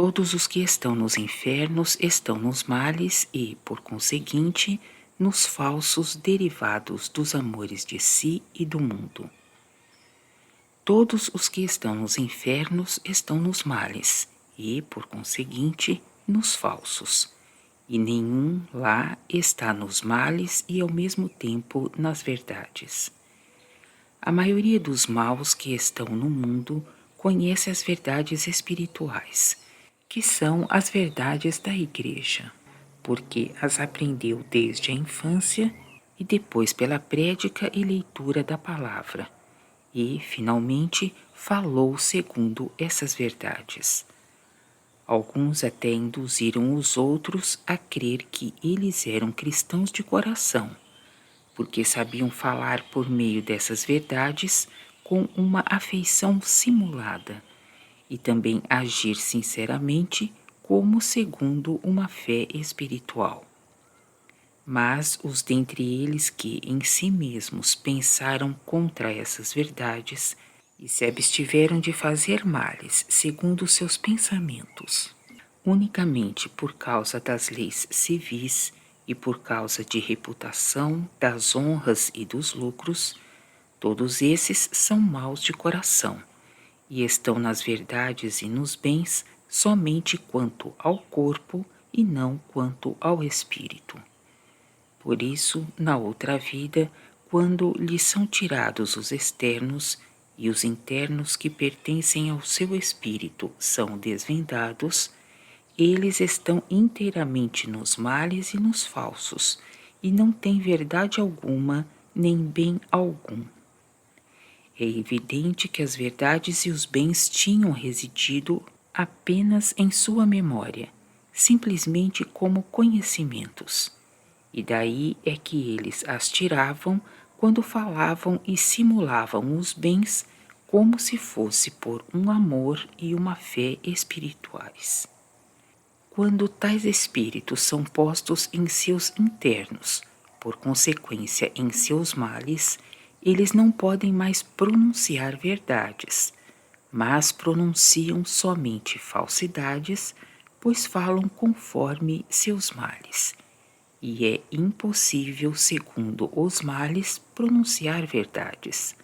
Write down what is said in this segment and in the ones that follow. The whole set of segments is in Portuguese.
Todos os que estão nos infernos estão nos males e, por conseguinte, nos falsos derivados dos amores de si e do mundo. Todos os que estão nos infernos estão nos males e, por conseguinte, nos falsos, e nenhum lá está nos males e ao mesmo tempo nas verdades. A maioria dos maus que estão no mundo conhece as verdades espirituais, que são as verdades da Igreja, porque as aprendeu desde a infância e depois pela prédica e leitura da palavra, e, finalmente, falou segundo essas verdades. Alguns até induziram os outros a crer que eles eram cristãos de coração, porque sabiam falar por meio dessas verdades com uma afeição simulada e também agir sinceramente como segundo uma fé espiritual. Mas os dentre eles que em si mesmos pensaram contra essas verdades e se abstiveram de fazer males segundo seus pensamentos, unicamente por causa das leis civis e por causa de reputação, das honras e dos lucros, todos esses são maus de coração e estão nas verdades e nos bens somente quanto ao corpo e não quanto ao espírito. Por isso, na outra vida, quando lhes são tirados os externos e os internos que pertencem ao seu espírito são desvendados, eles estão inteiramente nos males e nos falsos, e não têm verdade alguma, nem bem algum. É evidente que as verdades e os bens tinham residido apenas em sua memória, simplesmente como conhecimentos. E daí é que eles as tiravam quando falavam e simulavam os bens como se fosse por um amor e uma fé espirituais. Quando tais espíritos são postos em seus internos, por consequência em seus males, eles não podem mais pronunciar verdades, mas pronunciam somente falsidades, pois falam conforme seus males. E é impossível, segundo os males, pronunciar verdades,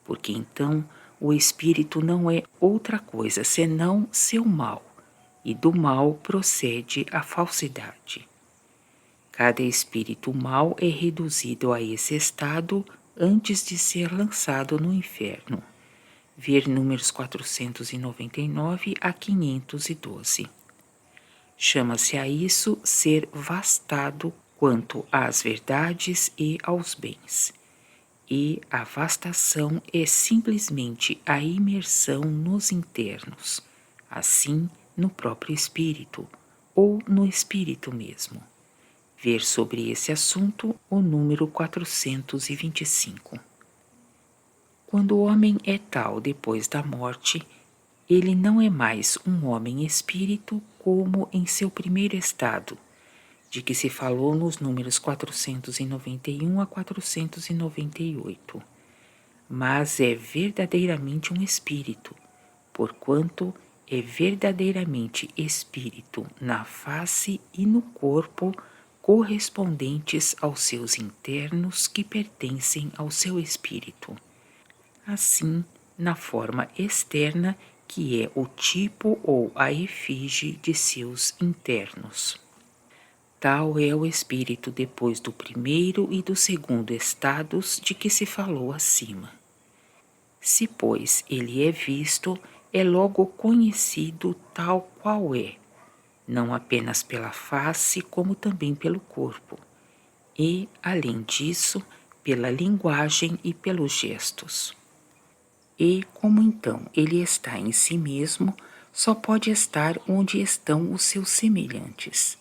porque então o espírito não é outra coisa senão seu mal, e do mal procede a falsidade. Cada espírito mau é reduzido a esse estado antes de ser lançado no inferno. Ver números 499 a 512. Chama-se a isso ser vastado quanto às verdades e aos bens. E a vastação é simplesmente a imersão nos internos, assim no próprio espírito, ou no espírito mesmo. Ver sobre esse assunto o número 425. Quando o homem é tal depois da morte, ele não é mais um homem-espírito como em seu primeiro estado, de que se falou nos números 491 a 498, mas é verdadeiramente um espírito, porquanto é verdadeiramente espírito na face e no corpo correspondentes aos seus internos que pertencem ao seu espírito. Assim, na forma externa, que é o tipo ou a efígie de seus internos. Tal é o espírito depois do primeiro e do segundo estados de que se falou acima. Se, pois, ele é visto, é logo conhecido tal qual é, não apenas pela face, como também pelo corpo, e, além disso, pela linguagem e pelos gestos. E, como então ele está em si mesmo, só pode estar onde estão os seus semelhantes.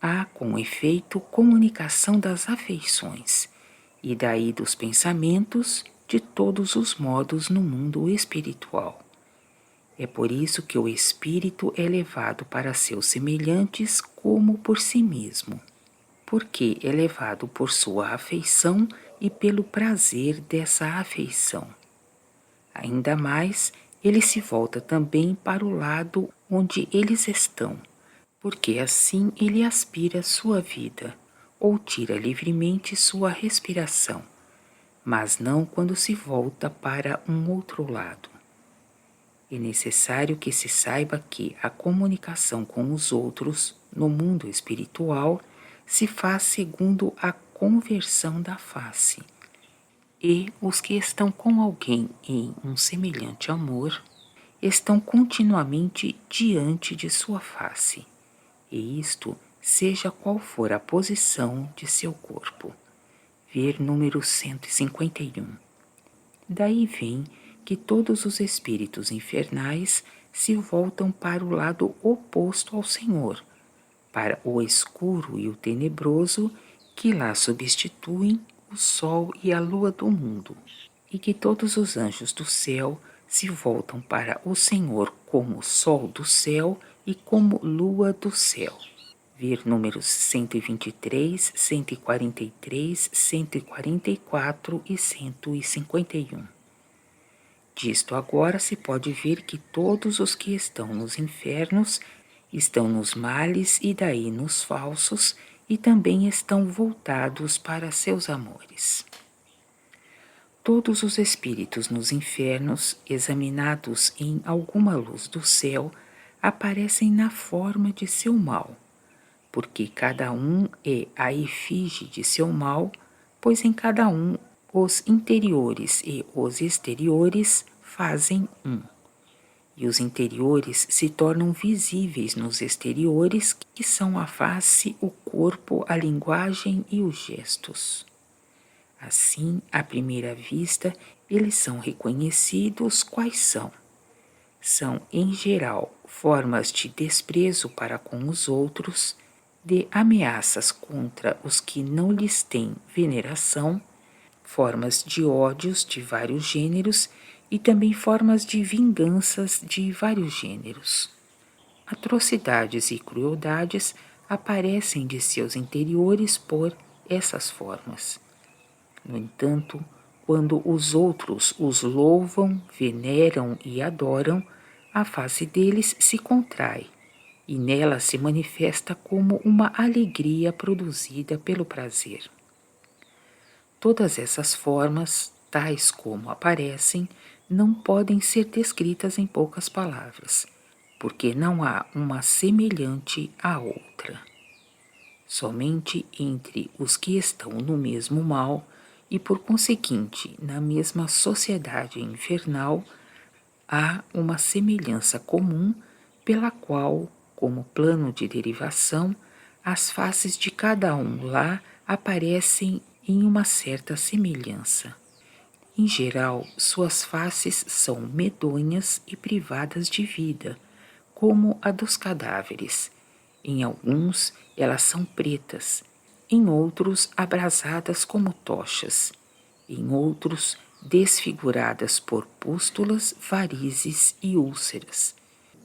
Há, com efeito, comunicação das afeições, e daí dos pensamentos, de todos os modos no mundo espiritual. É por isso que o espírito é levado para seus semelhantes como por si mesmo, porque é levado por sua afeição e pelo prazer dessa afeição. Ainda mais, ele se volta também para o lado onde eles estão, porque assim ele aspira sua vida, ou tira livremente sua respiração, mas não quando se volta para um outro lado. É necessário que se saiba que a comunicação com os outros, no mundo espiritual, se faz segundo a conversão da face. E os que estão com alguém em um semelhante amor, estão continuamente diante de sua face, e isto seja qual for a posição de seu corpo. Ver número 151. Daí vem que todos os espíritos infernais se voltam para o lado oposto ao Senhor, para o escuro e o tenebroso que lá substituem o sol e a lua do mundo, e que todos os anjos do céu se voltam para o Senhor como sol do céu e como lua do céu. Ver números 123, 143, 144 e 151. Disto agora se pode ver que todos os que estão nos infernos estão nos males e daí nos falsos, e também estão voltados para seus amores. Todos os espíritos nos infernos, examinados em alguma luz do céu, aparecem na forma de seu mal, porque cada um é a efígie de seu mal, pois em cada um os interiores e os exteriores fazem um, e os interiores se tornam visíveis nos exteriores, que são a face, o corpo, a linguagem e os gestos. Assim, à primeira vista, eles são reconhecidos quais são. São, em geral, formas de desprezo para com os outros, de ameaças contra os que não lhes têm veneração, formas de ódios de vários gêneros e também formas de vinganças de vários gêneros. Atrocidades e crueldades aparecem de seus interiores por essas formas. No entanto, quando os outros os louvam, veneram e adoram, a face deles se contrai, e nela se manifesta como uma alegria produzida pelo prazer. Todas essas formas, tais como aparecem, não podem ser descritas em poucas palavras, porque não há uma semelhante à outra. Somente entre os que estão no mesmo mal e, por conseguinte, na mesma sociedade infernal, há uma semelhança comum pela qual, como plano de derivação, as faces de cada um lá aparecem em uma certa semelhança. Em geral, suas faces são medonhas e privadas de vida, como a dos cadáveres. Em alguns, elas são pretas, em outros, abrasadas como tochas, em outros, desfiguradas por pústulas, varizes e úlceras.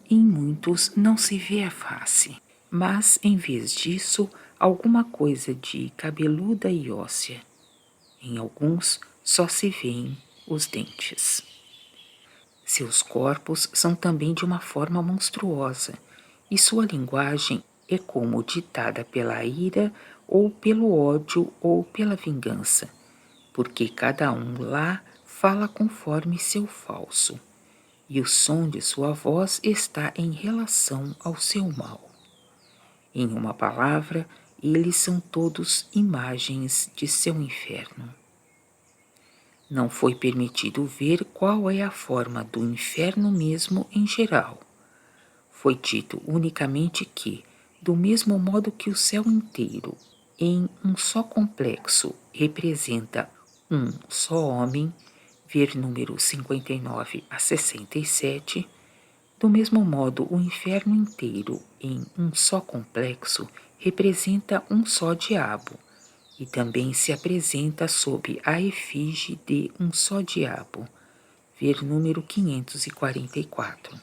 Em muitos não se vê a face, mas, em vez disso, alguma coisa de cabeluda e óssea. Em alguns, só se vêem os dentes. Seus corpos são também de uma forma monstruosa, e sua linguagem é como ditada pela ira, ou pelo ódio, ou pela vingança, porque cada um lá fala conforme seu falso, e o som de sua voz está em relação ao seu mal. Em uma palavra, eles são todos imagens de seu inferno. Não foi permitido ver qual é a forma do inferno mesmo em geral. Foi dito unicamente que, do mesmo modo que o céu inteiro, em um só complexo, representa um só homem, ver número 59 a 67, do mesmo modo o inferno inteiro, em um só complexo, representa um só diabo, e também se apresenta sob a efígie de um só diabo, ver número 544.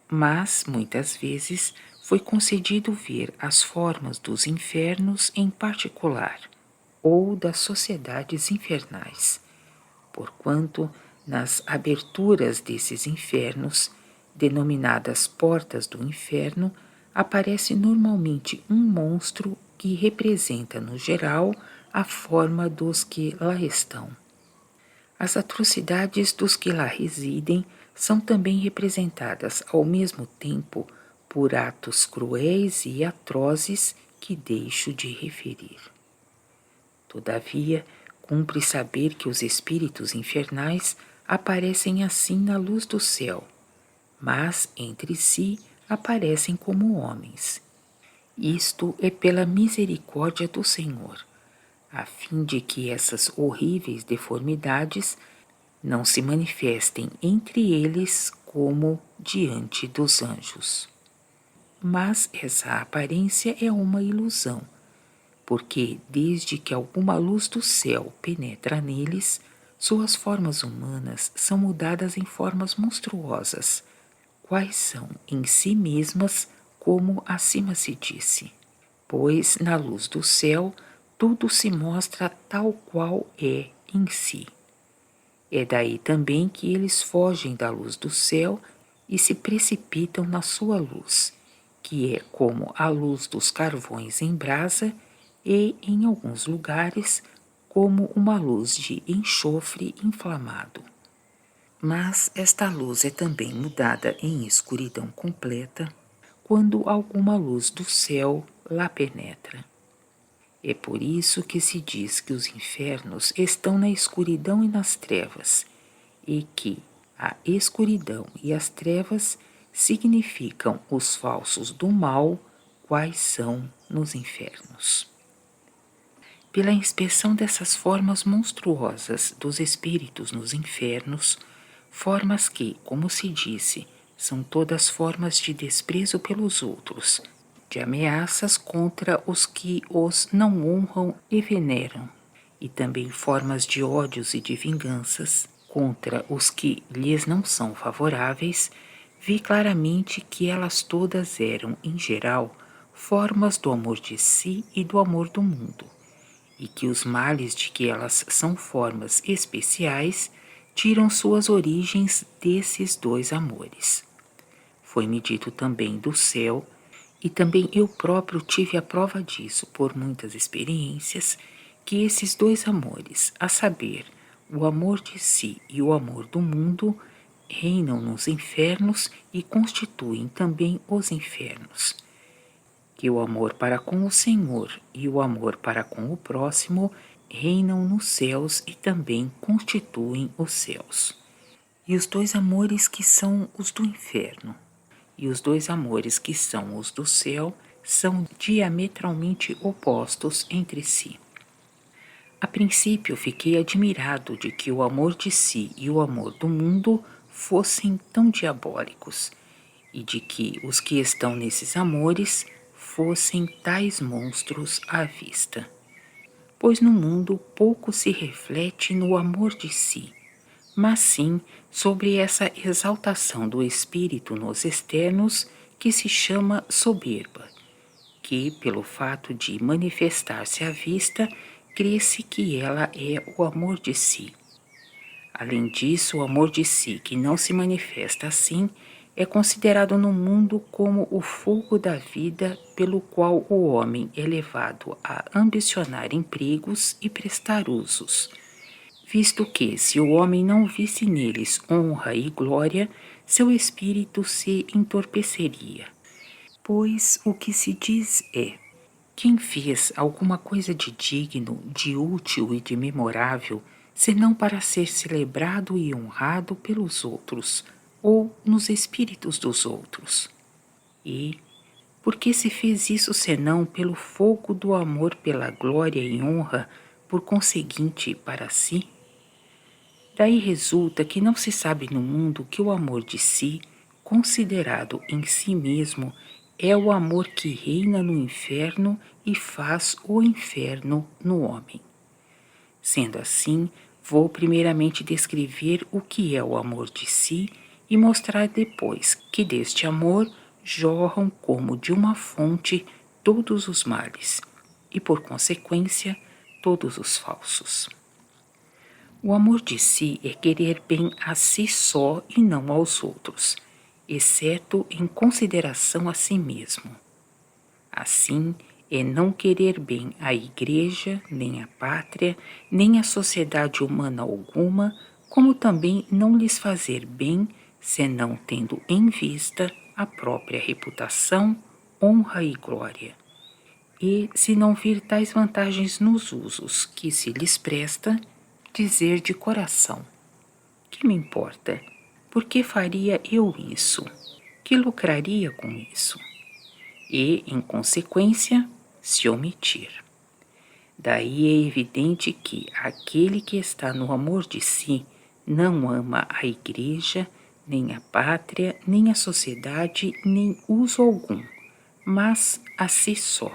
Mas, muitas vezes, foi concedido ver as formas dos infernos em particular, ou das sociedades infernais, porquanto, nas aberturas desses infernos, denominadas portas do inferno, aparece normalmente um monstro que representa, no geral, a forma dos que lá estão. As atrocidades dos que lá residem são também representadas ao mesmo tempo por atos cruéis e atrozes que deixo de referir. Todavia, cumpre saber que os espíritos infernais aparecem assim na luz do céu, mas entre si aparecem como homens. Isto é pela misericórdia do Senhor, a fim de que essas horríveis deformidades não se manifestem entre eles como diante dos anjos. Mas essa aparência é uma ilusão, porque desde que alguma luz do céu penetra neles, suas formas humanas são mudadas em formas monstruosas, quais são em si mesmas, como acima se disse. Pois na luz do céu tudo se mostra tal qual é em si. É daí também que eles fogem da luz do céu e se precipitam na sua luz, que é como a luz dos carvões em brasa e, em alguns lugares, como uma luz de enxofre inflamado. Mas esta luz é também mudada em escuridão completa quando alguma luz do céu lá penetra. É por isso que se diz que os infernos estão na escuridão e nas trevas, e que a escuridão e as trevas significam os falsos do mal, quais são nos infernos. Pela inspeção dessas formas monstruosas dos espíritos nos infernos, formas que, como se disse, são todas formas de desprezo pelos outros, de ameaças contra os que os não honram e veneram, e também formas de ódios e de vinganças contra os que lhes não são favoráveis, vi claramente que elas todas eram, em geral, formas do amor de si e do amor do mundo, e que os males de que elas são formas especiais tiram suas origens desses dois amores. Foi-me dito também do céu, e também eu próprio tive a prova disso por muitas experiências, que esses dois amores, a saber, o amor de si e o amor do mundo, reinam nos infernos e constituem também os infernos. Que o amor para com o Senhor e o amor para com o próximo reinam nos céus e também constituem os céus. E os dois amores que são os do inferno e os dois amores que são os do céu são diametralmente opostos entre si. A princípio fiquei admirado de que o amor de si e o amor do mundo fossem tão diabólicos, e de que os que estão nesses amores fossem tais monstros à vista. Pois no mundo pouco se reflete no amor de si, mas sim sobre essa exaltação do espírito nos externos que se chama soberba, que, pelo fato de manifestar-se à vista, crê-se que ela é o amor de si. Além disso, o amor de si, que não se manifesta assim, é considerado no mundo como o fogo da vida pelo qual o homem é levado a ambicionar empregos e prestar usos, visto que, se o homem não visse neles honra e glória, seu espírito se entorpeceria. Pois o que se diz é: quem fez alguma coisa de digno, de útil e de memorável, senão para ser celebrado e honrado pelos outros, ou nos espíritos dos outros? E por que se fez isso senão pelo fogo do amor pela glória e honra, por conseguinte para si? Daí resulta que não se sabe no mundo que o amor de si, considerado em si mesmo, é o amor que reina no inferno e faz o inferno no homem. Sendo assim, vou primeiramente descrever o que é o amor de si e mostrar depois que deste amor jorram como de uma fonte todos os males e, por consequência, todos os falsos. O amor de si é querer bem a si só e não aos outros, exceto em consideração a si mesmo. Assim, é não querer bem a Igreja, nem a pátria, nem a sociedade humana alguma, como também não lhes fazer bem, senão tendo em vista a própria reputação, honra e glória. E, se não vir tais vantagens nos usos que se lhes presta, dizer de coração: que me importa? Por que faria eu isso? Que lucraria com isso? E, em consequência, se omitir. Daí é evidente que aquele que está no amor de si não ama a Igreja, nem a pátria, nem a sociedade, nem uso algum, mas a si só.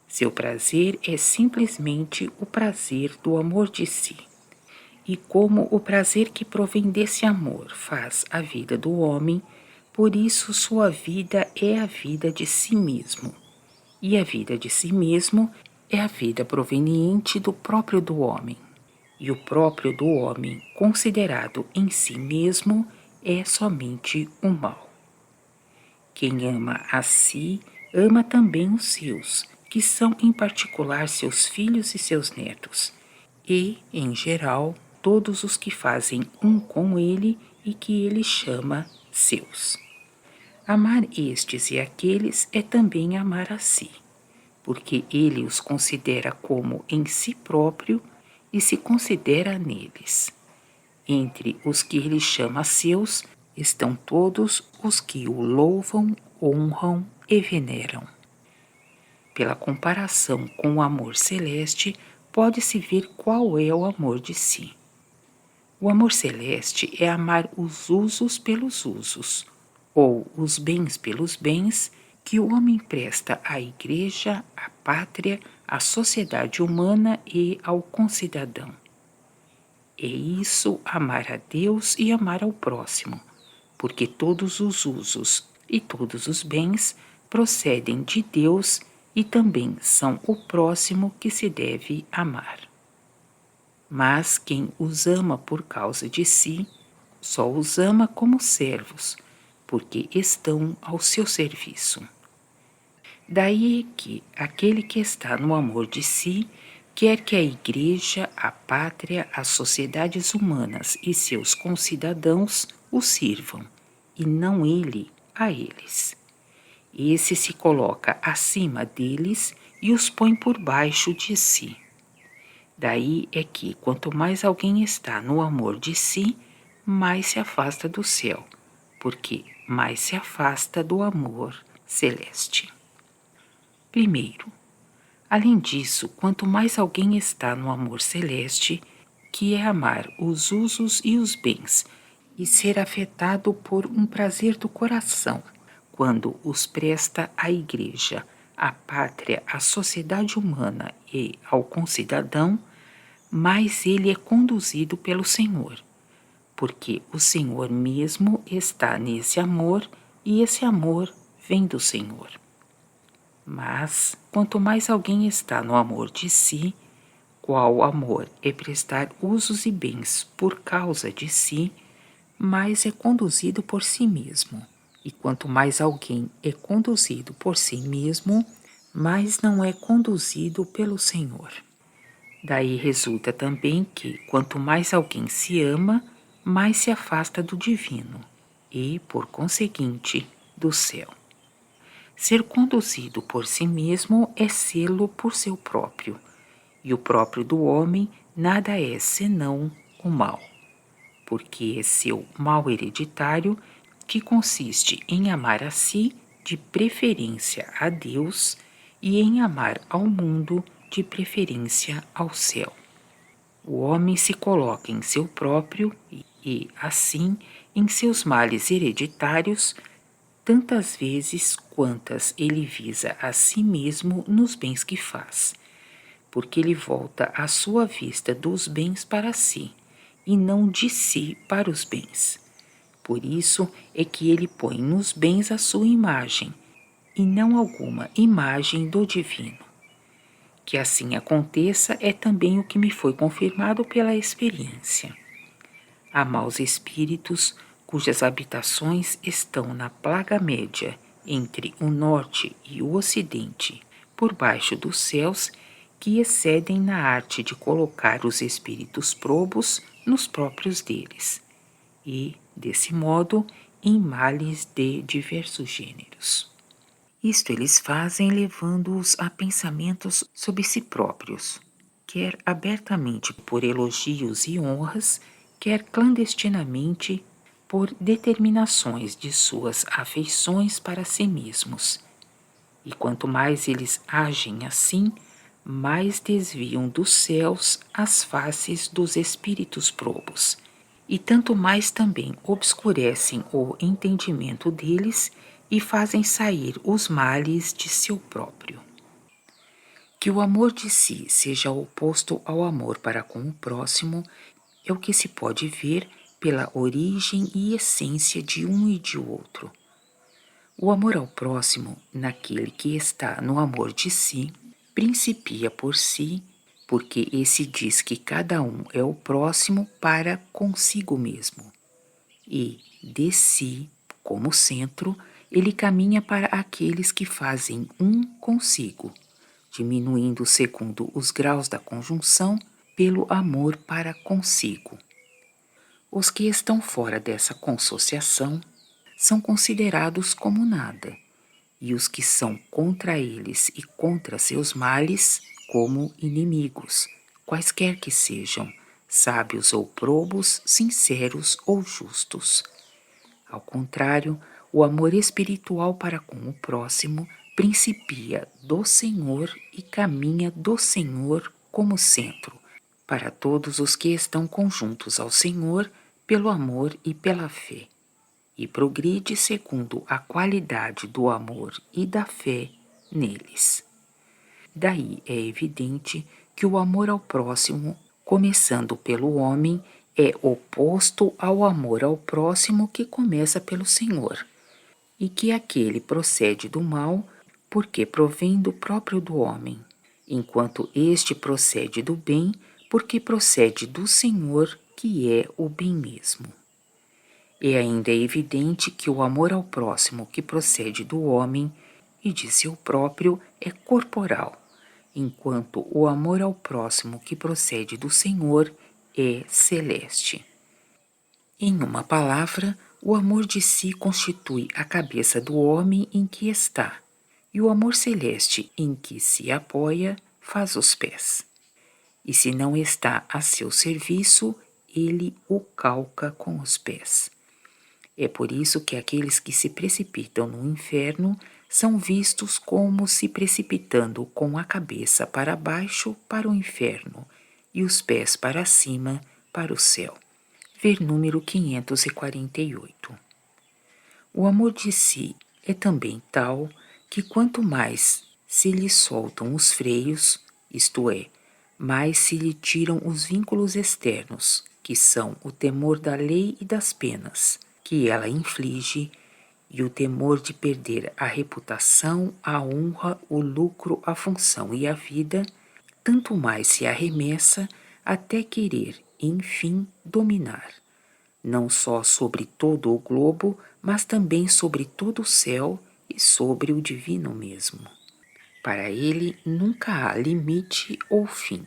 Seu prazer é simplesmente o prazer do amor de si. E como o prazer que provém desse amor faz a vida do homem, por isso sua vida é a vida de si mesmo. E a vida de si mesmo é a vida proveniente do próprio do homem. E o próprio do homem, considerado em si mesmo, é somente o mal. Quem ama a si, ama também os seus, que são em particular seus filhos e seus netos, e, em geral, todos os que fazem um com ele e que ele chama seus. Amar estes e aqueles é também amar a si, porque ele os considera como em si próprio e se considera neles. Entre os que ele chama seus estão todos os que o louvam, honram e veneram. Pela comparação com o amor celeste, pode-se ver qual é o amor de si. O amor celeste é amar os usos pelos usos, ou os bens pelos bens que o homem presta à Igreja, à pátria, à sociedade humana e ao concidadão. É isso amar a Deus e amar ao próximo, porque todos os usos e todos os bens procedem de Deus e também são o próximo que se deve amar. Mas quem os ama por causa de si, só os ama como servos, porque estão ao seu serviço. Daí é que aquele que está no amor de si quer que a Igreja, a pátria, as sociedades humanas e seus concidadãos o sirvam, e não ele a eles. Esse se coloca acima deles e os põe por baixo de si. Daí é que, quanto mais alguém está no amor de si, mais se afasta do céu, porque mais se afasta do amor celeste. Primeiro, além disso, quanto mais alguém está no amor celeste, que é amar os usos e os bens, e ser afetado por um prazer do coração, quando os presta à Igreja, à pátria, à sociedade humana e ao concidadão, mais ele é conduzido pelo Senhor, porque o Senhor mesmo está nesse amor e esse amor vem do Senhor. Mas, quanto mais alguém está no amor de si, qual amor é prestar usos e bens por causa de si, mais é conduzido por si mesmo. E quanto mais alguém é conduzido por si mesmo, mais não é conduzido pelo Senhor. Daí resulta também que, quanto mais alguém se ama, mais se afasta do divino e, por conseguinte, do céu. Ser conduzido por si mesmo é sê-lo por seu próprio, e o próprio do homem nada é senão o mal, porque é seu mal hereditário, que consiste em amar a si de preferência a Deus e em amar ao mundo de preferência ao céu. O homem se coloca em seu próprio e, assim, em seus males hereditários, tantas vezes quantas ele visa a si mesmo nos bens que faz, porque ele volta a sua vista dos bens para si, e não de si para os bens. Por isso é que ele põe nos bens a sua imagem, e não alguma imagem do divino. Que assim aconteça é também o que me foi confirmado pela experiência. Há maus espíritos cujas habitações estão na plaga média entre o norte e o ocidente, por baixo dos céus, que excedem na arte de colocar os espíritos probos nos próprios deles, e, desse modo, em males de diversos gêneros. Isto eles fazem levando-os a pensamentos sobre si próprios, quer abertamente por elogios e honras, quer clandestinamente por determinações de suas afeições para si mesmos. E quanto mais eles agem assim, mais desviam dos céus as faces dos espíritos probos, e tanto mais também obscurecem o entendimento deles e fazem sair os males de seu próprio. Que o amor de si seja oposto ao amor para com o próximo é o que se pode ver pela origem e essência de um e de outro. O amor ao próximo, naquele que está no amor de si, principia por si, porque esse diz que cada um é o próximo para consigo mesmo. E, de si, como centro, ele caminha para aqueles que fazem um consigo, diminuindo segundo os graus da conjunção pelo amor para consigo. Os que estão fora dessa consociação são considerados como nada, e os que são contra eles e contra seus males como inimigos, quaisquer que sejam, sábios ou probos, sinceros ou justos. Ao contrário, o amor espiritual para com o próximo principia do Senhor e caminha do Senhor como centro, para todos os que estão conjuntos ao Senhor pelo amor e pela fé, e progride segundo a qualidade do amor e da fé neles. Daí é evidente que o amor ao próximo, começando pelo homem, é oposto ao amor ao próximo que começa pelo Senhor, e que aquele procede do mal porque provém do próprio do homem, enquanto este procede do bem porque procede do Senhor, que é o bem mesmo. E ainda é evidente que o amor ao próximo que procede do homem e de seu próprio é corporal, enquanto o amor ao próximo que procede do Senhor é celeste. Em uma palavra, o amor de si constitui a cabeça do homem em que está, e o amor celeste em que se apoia faz os pés. E se não está a seu serviço, ele o calca com os pés. É por isso que aqueles que se precipitam no inferno são vistos como se precipitando com a cabeça para baixo para o inferno e os pés para cima para o céu. Ver número 548. O amor de si é também tal que quanto mais se lhe soltam os freios, isto é, mais se lhe tiram os vínculos externos, que são o temor da lei e das penas que ela inflige, e o temor de perder a reputação, a honra, o lucro, a função e a vida, tanto mais se arremessa até querer, enfim, dominar, não só sobre todo o globo, mas também sobre todo o céu e sobre o divino mesmo. Para ele nunca há limite ou fim.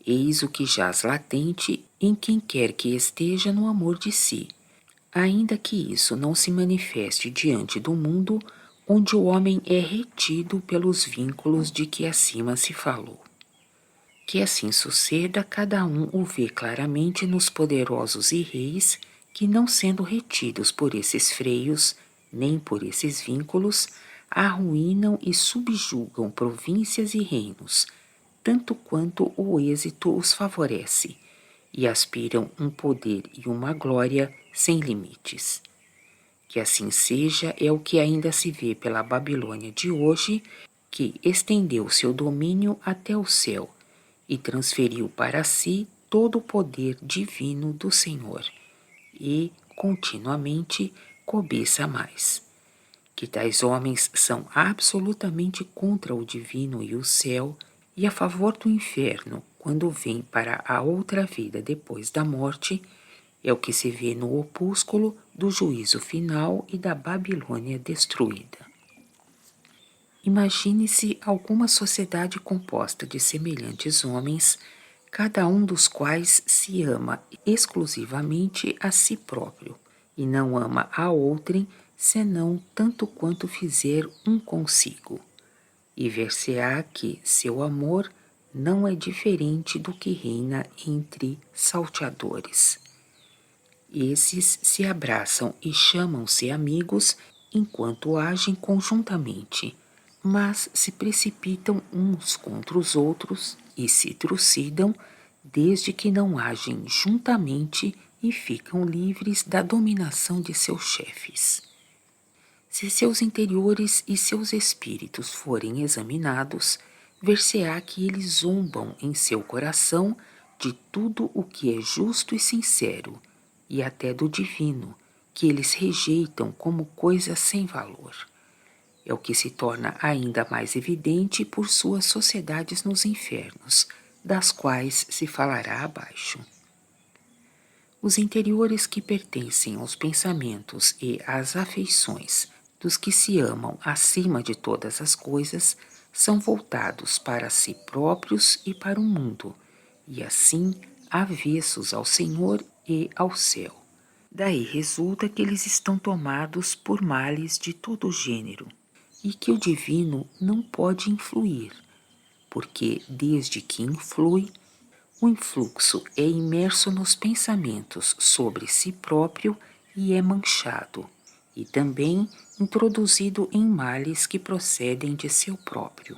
Eis o que jaz latente em quem quer que esteja no amor de si, ainda que isso não se manifeste diante do mundo, onde o homem é retido pelos vínculos de que acima se falou. Que assim suceda, cada um o vê claramente nos poderosos e reis, que não sendo retidos por esses freios, nem por esses vínculos, arruinam e subjugam províncias e reinos, tanto quanto o êxito os favorece, e aspiram um poder e uma glória sem limites. Que assim seja é o que ainda se vê pela Babilônia de hoje, que estendeu seu domínio até o céu e transferiu para si todo o poder divino do Senhor, e, continuamente, cobiça mais. Que tais homens são absolutamente contra o divino e o céu, e a favor do inferno quando vêm para a outra vida depois da morte, É o que se vê no opúsculo do juízo final e da Babilônia destruída. Imagine-se alguma sociedade composta de semelhantes homens, cada um dos quais se ama exclusivamente a si próprio e não ama a outrem, senão tanto quanto fizer um consigo. E ver-se-á que seu amor não é diferente do que reina entre salteadores. Esses se abraçam e chamam-se amigos enquanto agem conjuntamente, mas se precipitam uns contra os outros e se trucidam desde que não agem juntamente e ficam livres da dominação de seus chefes. Se seus interiores e seus espíritos forem examinados, ver-se-á que eles zombam em seu coração de tudo o que é justo e sincero, e até do divino, que eles rejeitam como coisa sem valor. É o que se torna ainda mais evidente por suas sociedades nos infernos, das quais se falará abaixo. Os interiores que pertencem aos pensamentos e às afeições dos que se amam acima de todas as coisas são voltados para si próprios e para o mundo, e assim avessos ao Senhor e ao céu. Daí resulta que eles estão tomados por males de todo gênero, e que o divino não pode influir, porque desde que influi, o influxo é imerso nos pensamentos sobre si próprio e é manchado, e também introduzido em males que procedem de seu próprio.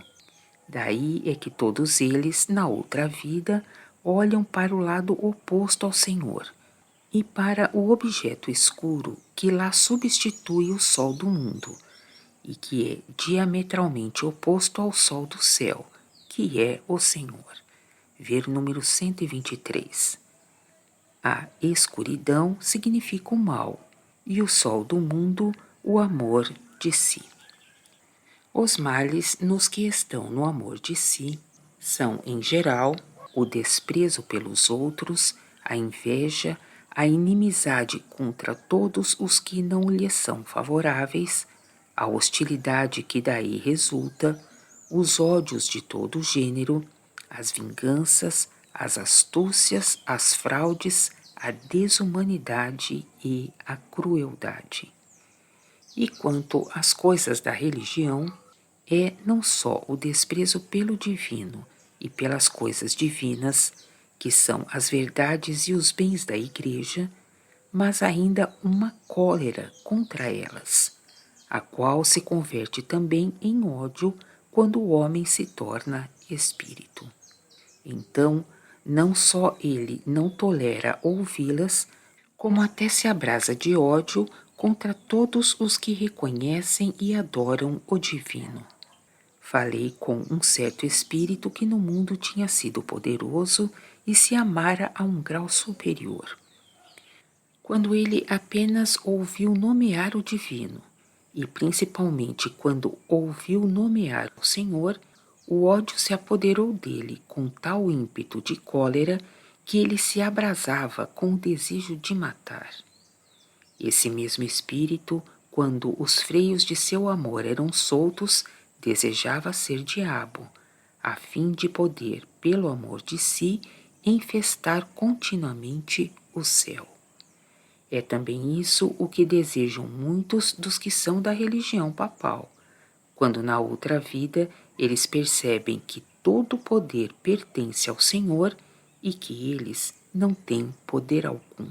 Daí é que todos eles, na outra vida, olham para o lado oposto ao Senhor, e para o objeto escuro que lá substitui o sol do mundo, e que é diametralmente oposto ao sol do céu, que é o Senhor. Ver número 123. A escuridão significa o mal, e o sol do mundo, o amor de si. Os males nos que estão no amor de si são, em geral, o desprezo pelos outros, a inveja, a inimizade contra todos os que não lhe são favoráveis, a hostilidade que daí resulta, os ódios de todo gênero, as vinganças, as astúcias, as fraudes, a desumanidade e a crueldade. E quanto às coisas da religião, é não só o desprezo pelo divino e pelas coisas divinas, que são as verdades e os bens da Igreja, mas ainda uma cólera contra elas, a qual se converte também em ódio quando o homem se torna espírito. Então, não só ele não tolera ouvi-las, como até se abrasa de ódio contra todos os que reconhecem e adoram o divino. Falei com um certo espírito que no mundo tinha sido poderoso e se amara a um grau superior. Quando ele apenas ouviu nomear o divino, e principalmente quando ouviu nomear o Senhor, o ódio se apoderou dele com tal ímpeto de cólera que ele se abrasava com o desejo de matar. Esse mesmo espírito, quando os freios de seu amor eram soltos, desejava ser diabo, a fim de poder, pelo amor de si, infestar continuamente o céu. É também isso o que desejam muitos dos que são da religião papal, quando na outra vida eles percebem que todo o poder pertence ao Senhor e que eles não têm poder algum.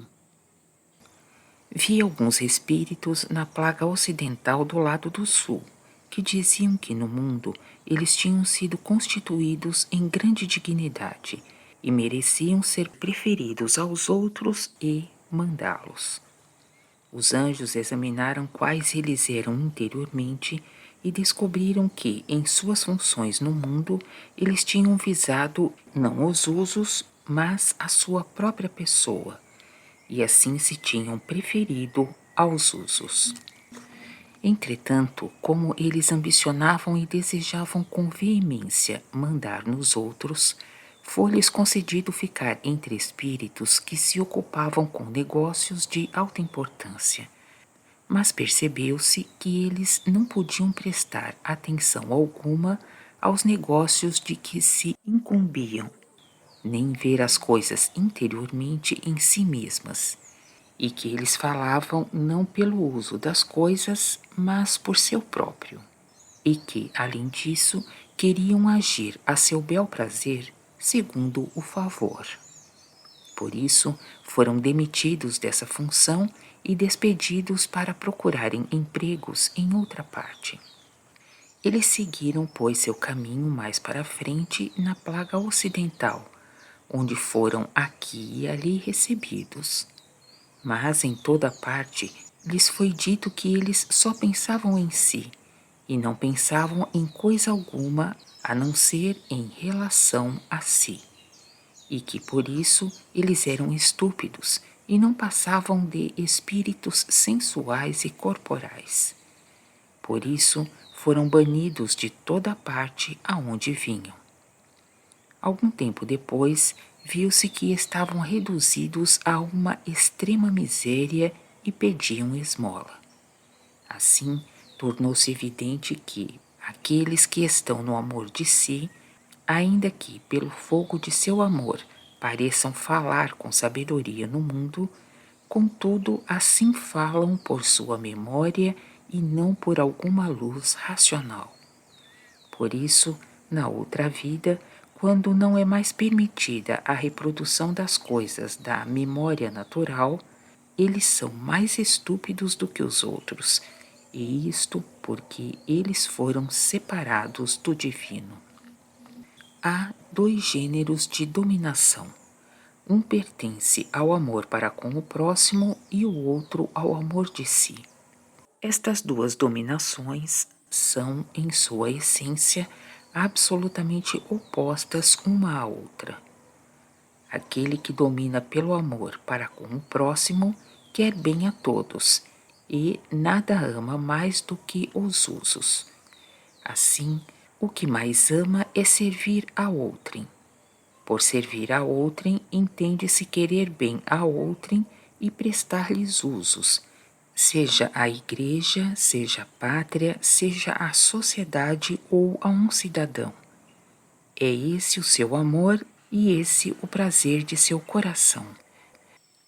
Vi alguns espíritos na plaga ocidental do lado do sul, que diziam que no mundo eles tinham sido constituídos em grande dignidade e mereciam ser preferidos aos outros e mandá-los. Os anjos examinaram quais eles eram interiormente e descobriram que, em suas funções no mundo, eles tinham visado não os usos, mas a sua própria pessoa, e assim se tinham preferido aos usos. Entretanto, como eles ambicionavam e desejavam com veemência mandar nos outros, foi-lhes concedido ficar entre espíritos que se ocupavam com negócios de alta importância, mas percebeu-se que eles não podiam prestar atenção alguma aos negócios de que se incumbiam, nem ver as coisas interiormente em si mesmas, e que eles falavam não pelo uso das coisas, mas por seu próprio, e que, além disso, queriam agir a seu bel prazer, segundo o favor. Por isso, foram demitidos dessa função e despedidos para procurarem empregos em outra parte. Eles seguiram, pois, seu caminho mais para frente na plaga ocidental, onde foram aqui e ali recebidos. Mas em toda parte lhes foi dito que eles só pensavam em si, e não pensavam em coisa alguma a não ser em relação a si, e que por isso eles eram estúpidos e não passavam de espíritos sensuais e corporais. Por isso foram banidos de toda parte aonde vinham. Algum tempo depois, viu-se que estavam reduzidos a uma extrema miséria e pediam esmola. Assim, tornou-se evidente que aqueles que estão no amor de si, ainda que pelo fogo de seu amor pareçam falar com sabedoria no mundo, contudo assim falam por sua memória e não por alguma luz racional. Por isso, na outra vida, quando não é mais permitida a reprodução das coisas da memória natural, eles são mais estúpidos do que os outros, e isto porque eles foram separados do divino. Há dois gêneros de dominação. Um pertence ao amor para com o próximo e o outro ao amor de si. Estas duas dominações são, em sua essência, absolutamente opostas uma à outra. Aquele que domina pelo amor para com o próximo quer bem a todos e nada ama mais do que os usos. Assim, o que mais ama é servir a outrem. Por servir a outrem, entende-se querer bem a outrem e prestar-lhes usos, seja a igreja, seja a pátria, seja a sociedade ou a um cidadão. É esse o seu amor e esse o prazer de seu coração.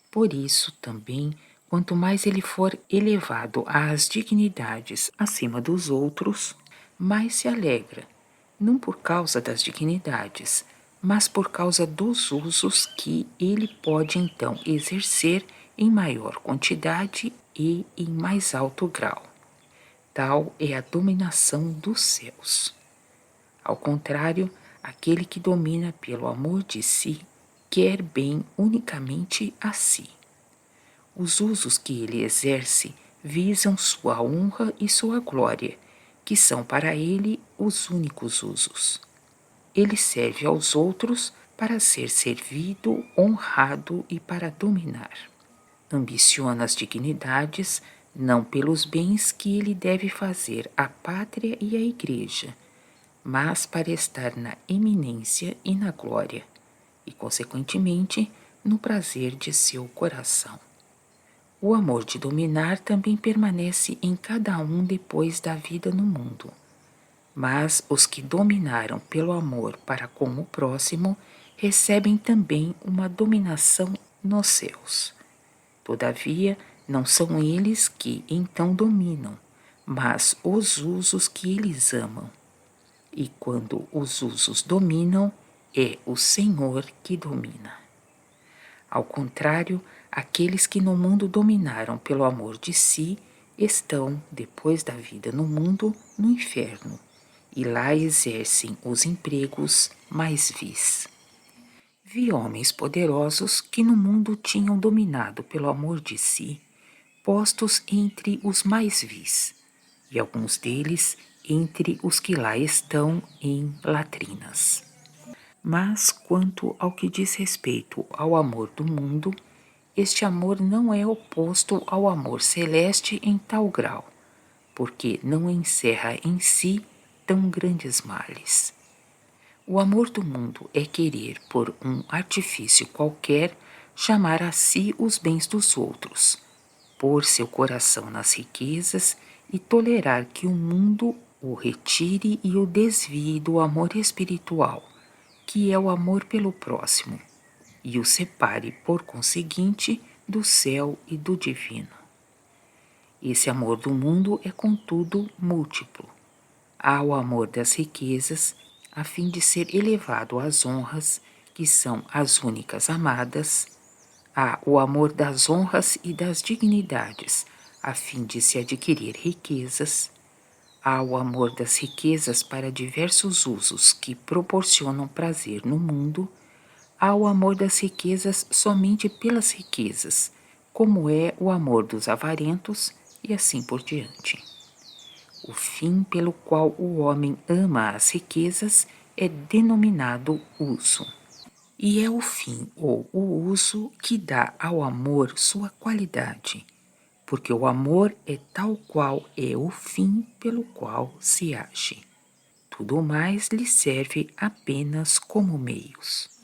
Por isso, também, quanto mais ele for elevado às dignidades acima dos outros, mais se alegra, não por causa das dignidades, mas por causa dos usos que ele pode então exercer em maior quantidade e em mais alto grau. Tal é a dominação dos céus. Ao contrário, aquele que domina pelo amor de si quer bem unicamente a si. Os usos que ele exerce visam sua honra e sua glória, que são para ele os únicos usos. Ele serve aos outros para ser servido, honrado e para dominar. Ambiciona as dignidades, não pelos bens que ele deve fazer à pátria e à igreja, mas para estar na eminência e na glória, e, consequentemente, no prazer de seu coração. O amor de dominar também permanece em cada um depois da vida no mundo. Mas os que dominaram pelo amor para com o próximo recebem também uma dominação nos céus. Todavia, não são eles que então dominam, mas os usos que eles amam. E quando os usos dominam, é o Senhor que domina. Ao contrário, aqueles que no mundo dominaram pelo amor de si estão, depois da vida no mundo, no inferno, e lá exercem os empregos mais vis. Vi homens poderosos que no mundo tinham dominado pelo amor de si, postos entre os mais vis, e alguns deles entre os que lá estão em latrinas. Mas quanto ao que diz respeito ao amor do mundo, este amor não é oposto ao amor celeste em tal grau, porque não encerra em si tão grandes males. O amor do mundo é querer, por um artifício qualquer, chamar a si os bens dos outros, pôr seu coração nas riquezas e tolerar que o mundo o retire e o desvie do amor espiritual, que é o amor pelo próximo, e o separe, por conseguinte, do céu e do divino. Esse amor do mundo é, contudo, múltiplo. Há o amor das riquezas, a fim de ser elevado às honras, que são as únicas amadas. Há o amor das honras e das dignidades, a fim de se adquirir riquezas. Há o amor das riquezas para diversos usos que proporcionam prazer no mundo. Há o amor das riquezas somente pelas riquezas, como é o amor dos avarentos, e assim por diante. O fim pelo qual o homem ama as riquezas é denominado uso. E é o fim ou o uso que dá ao amor sua qualidade, porque o amor é tal qual é o fim pelo qual se age. Tudo mais lhe serve apenas como meios.